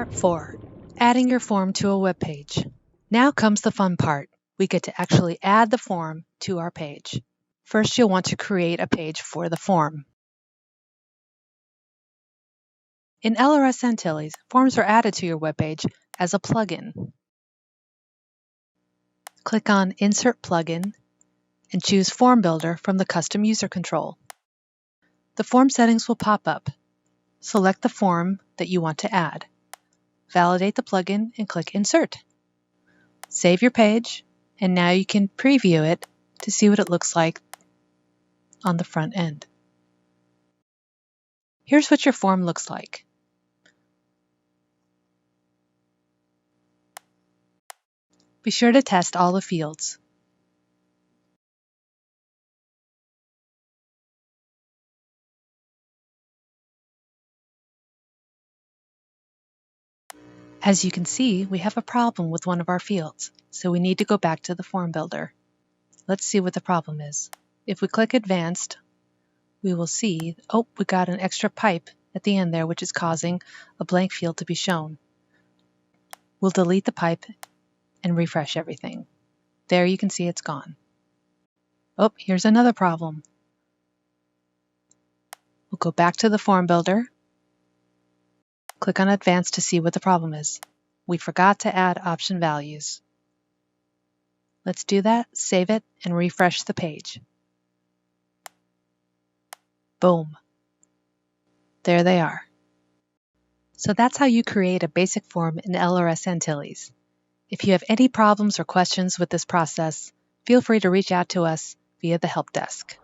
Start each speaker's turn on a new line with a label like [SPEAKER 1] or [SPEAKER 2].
[SPEAKER 1] Step 4. Adding your form to a web page. Now comes the fun part. We get to actually add the form to our page. First, you'll want to create a page for the form. In LRS Antilles, forms are added to your web page as a plugin. Click on Insert Plugin and choose Form Builder from the Custom User Control. The form settings will pop up. Select the form that you want to add. Validate the plugin and click Insert. Save your page, and now you can preview it to see what it looks like on the front end. Here's what your form looks like. Be sure to test all the fields. As you can see, we have a problem with one of our fields, so we need to go back to the form builder. Let's see what the problem is. If we click Advanced, we will see, we got an extra pipe at the end there, which is causing a blank field to be shown. We'll delete the pipe and refresh everything. There you can see it's gone. Here's another problem. We'll go back to the form builder. Click on Advanced to see what the problem is. We forgot to add option values. Let's do that, save it, and refresh the page. Boom. There they are. So that's how you create a basic form in LRS Antilles. If you have any problems or questions with this process, feel free to reach out to us via the help desk.